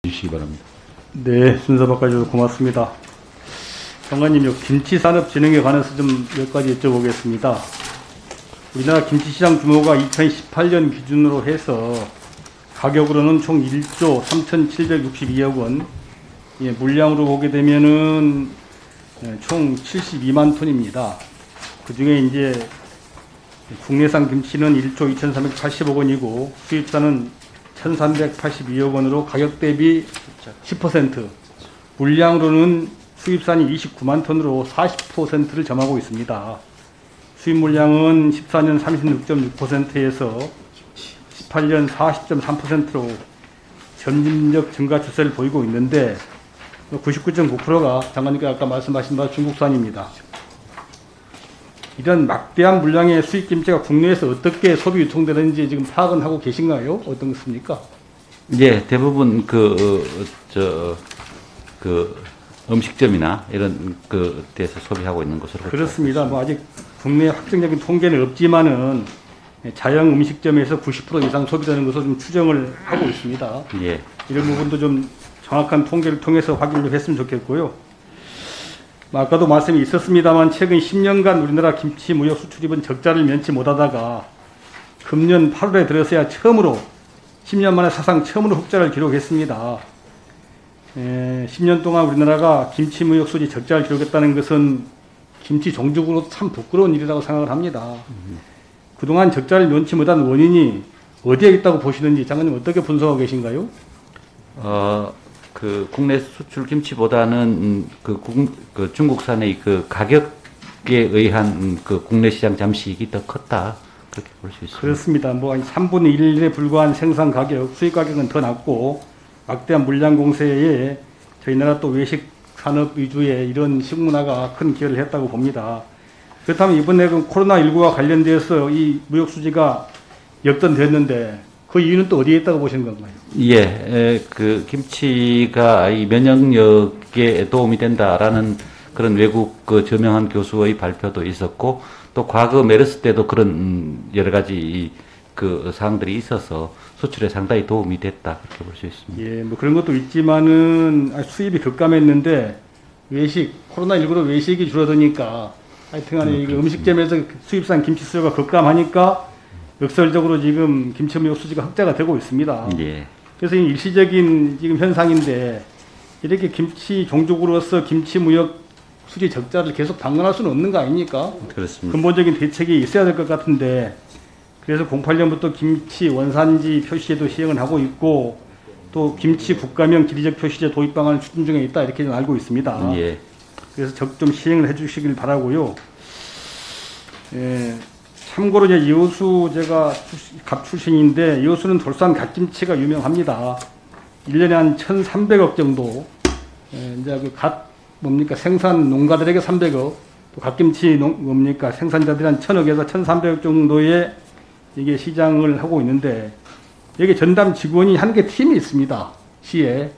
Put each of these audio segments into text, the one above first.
주시기 바랍니다. 네, 순서 바꿔주셔서 고맙습니다. 장관님, 김치산업진흥에 관해서 좀 몇 가지 여쭤보겠습니다. 우리나라 김치시장 규모가 2018년 기준으로 해서 가격으로는 총 1조 3,762억 원, 예, 물량으로 보게 되면은 총 72만 톤입니다. 그 중에 이제 국내산 김치는 1조 2,380억 원이고 수입산은 1,382억 원으로 가격 대비 10%, 물량으로는 수입산이 29만 톤으로 40%를 점하고 있습니다. 수입 물량은 14년 36.6%에서 18년 40.3%로 점진적 증가 추세를 보이고 있는데 99.9%가 장관님께서 아까 말씀하신 바로 중국산입니다. 이런 막대한 물량의 수입 김치가 국내에서 어떻게 소비 유통되는지 지금 파악은 하고 계신가요? 어떻습니까? 예, 대부분 음식점이나 이런 데서 소비하고 있는 것으로 그렇습니다. 뭐 아직 국내 확정적인 통계는 없지만은 자영 음식점에서 90% 이상 소비되는 것으로 좀 추정을 하고 있습니다. 예. 이런 부분도 좀 정확한 통계를 통해서 확인을 했으면 좋겠고요. 아까도 말씀이 있었습니다만 최근 10년간 우리나라 김치 무역 수출입은 적자를 면치 못하다가 금년 8월에 들어서야 처음으로 10년 만에 사상 처음으로 흑자를 기록했습니다. 10년 동안 우리나라가 김치 무역 수지 적자를 기록했다는 것은 김치 종주국으로 참 부끄러운 일이라고 생각을 합니다. 그동안 적자를 면치 못한 원인이 어디에 있다고 보시는지 장관님 어떻게 분석하고 계신가요? 국내 수출 김치보다는 중국산의 가격에 의한 국내 시장 잠식이 더 컸다. 그렇게 볼 수 있습니다. 그렇습니다. 뭐 3분의 1에 불과한 생산 가격, 수입 가격은 더 낮고 막대한 물량 공세에 저희 나라 또 외식 산업 위주의 이런 식문화가 큰 기여를 했다고 봅니다. 그렇다면 이번에 코로나19와 관련돼서 이 무역 수지가 역전됐는데 그 이유는 또 어디에 있다고 보시는 건가요? 예, 김치가 이 면역력에 도움이 된다라는 그런 외국 저명한 교수의 발표도 있었고, 또 과거 메르스 때도 그런 여러 가지 사항들이 있어서 수출에 상당히 도움이 됐다, 그렇게 볼 수 있습니다. 예, 뭐 그런 것도 있지만은 수입이 급감했는데 코로나19로 외식이 줄어드니까 하여튼간에 음식점에서 수입산 김치 수요가 급감하니까 역설적으로 지금 김치 무역 수지가 흑자가 되고 있습니다. 예. 그래서 이 일시적인 지금 현상인데 이렇게 김치 종족으로서 김치 무역 수지 적자를 계속 방관할 수는 없는 거 아닙니까? 그렇습니다. 근본적인 대책이 있어야 될 것 같은데 그래서 08년부터 김치 원산지 표시제도 시행을 하고 있고 또 김치 국가명 지리적 표시제 도입 방안을 추진 중에 있다 이렇게 좀 알고 있습니다. 예. 그래서 좀 시행을 해주시길 바라고요. 예. 참고로 이제 이호수 제가 갑 출신인데 이호수는 돌산 갓김치가 유명합니다. 1년에 한 1,300억 정도. 이제 생산 농가들에게 300억, 또 갓김치 생산자들이 한 1,000억에서 1,300억 정도의 이게 시장을 하고 있는데 여기 전담 직원이 한 개 팀이 있습니다. 시에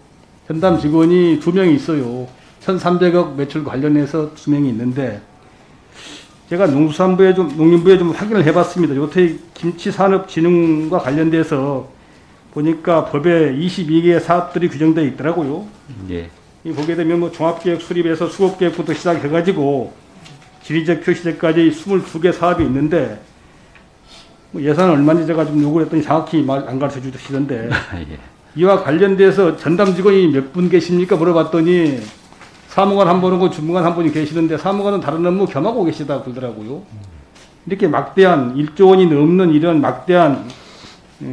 전담 직원이 2명이 있어요. 1,300억 매출 관련해서 2명이 있는데. 제가 농림부에 좀 확인을 해봤습니다. 요새 김치산업진흥과 관련돼서 보니까 법에 22개의 사업들이 규정되어 있더라고요. 예. 이 보게 되면 뭐 종합계획 수립에서 수급계획부터 시작해가지고 지리적 표시제까지 22개 사업이 있는데 뭐 예산은 얼마인지 제가 좀 요구를 했더니 정확히 말 안 가르쳐 주시던데 예. 이와 관련돼서 전담 직원이 몇 분 계십니까? 물어봤더니 사무관 한 분하고 주무관 한 분이 계시는데 사무관은 다른 업무 겸하고 계시다고 그러더라고요. 이렇게 막대한 1조 원이 넘는 이런 막대한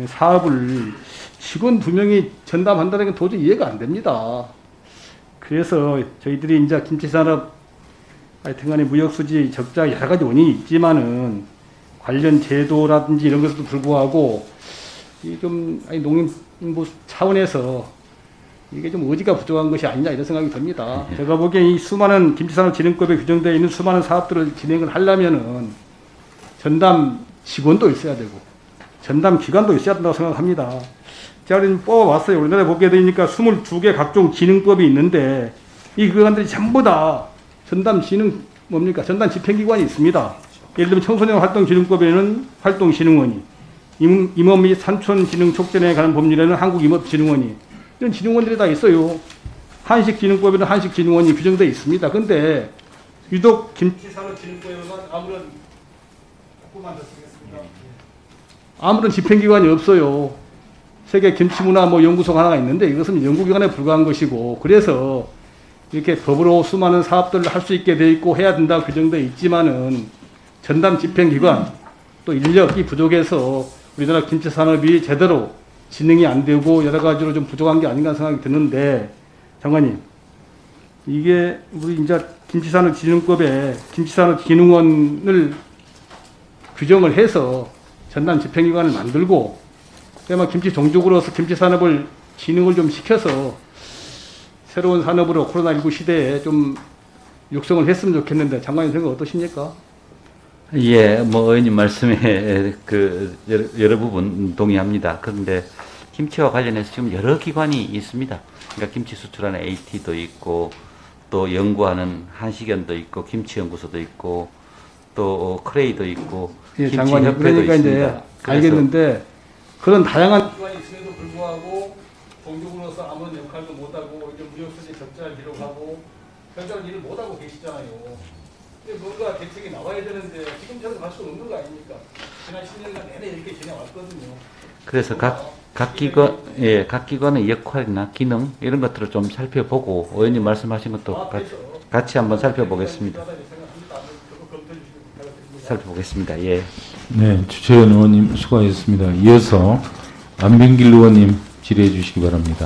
사업을 직원 2명이 전담한다는 게 도저히 이해가 안 됩니다. 그래서 저희들이 이제 김치산업 하여튼간에 무역수지 적자 여러 가지 원인이 있지만은 관련 제도라든지 이런 것도 불구하고 농림부 차원에서 이게 좀 의지가 부족한 것이 아니냐 이런 생각이 듭니다. 제가 보기엔 이 수많은 김치산업진흥법에 규정되어 있는 수많은 사업들을 진행을 하려면은 전담 직원도 있어야 되고 전담 기관도 있어야 된다고 생각합니다. 제가 지금 뽑아왔어요. 우리나라에 보게 되니까 22개 각종 진흥법이 있는데 이 기관들이 전부 다 전담 전담 집행기관이 있습니다. 예를 들면 청소년 활동진흥법에는 활동진흥원이, 임업 및 산촌진흥 촉진에 관한 법률에는 한국임업진흥원이, 이런 진흥원들이 다 있어요. 한식진흥법에는 한식진흥원이 규정되어 있습니다. 근데 유독 김치산업진흥법에는 아무런 집행기관이 없어요. 세계 김치문화 연구소가 하나가 있는데 이것은 연구기관에 불과한 것이고, 그래서 이렇게 법으로 수많은 사업들을 할 수 있게 돼 있고 해야 된다 규정되어 있지만은 전담 집행기관 또 인력이 부족해서 우리나라 김치산업이 제대로 진흥이 안 되고 여러 가지로 좀 부족한 게 아닌가 생각이 드는데, 장관님, 이게 우리 이제 김치산업진흥법에 김치산업진흥원을 규정을 해서 전담 집행기관을 만들고, 그야말로 김치 종족으로서 김치산업을 진흥을 좀 시켜서 새로운 산업으로 코로나19 시대에 좀 육성을 했으면 좋겠는데, 장관님 생각 어떠십니까? 예, 의원님 말씀에 여러 부분 동의합니다. 그런데 김치와 관련해서 지금 여러 기관이 있습니다. 그러니까 김치 수출하는 AT도 있고, 또 연구하는 한식연도 있고, 김치연구소도 있고, 또 크레이도 있고, 예, 장관님, 그러니까 이제 알겠는데 그런 다양한 기관이 있음에도 불구하고 종족으로서 아무런 역할도 못하고 이제 무역수지 적자를 기록하고 별다른 일을 못하고 계시잖아요. 근데 뭔가 대책이 나와야 되는데 지금처럼 갈 수 없는 거 아닙니까? 지난 10년간 내내 이렇게 지내왔거든요. 그래서 각 기관의 역할이나 기능 이런 것들을 좀 살펴보고 의원님 말씀하신 것도 같이 한번 살펴보겠습니다. 살펴보겠습니다. 예. 네, 주채연 의원님 수고하셨습니다. 이어서 안병길 의원님 질의해 주시기 바랍니다.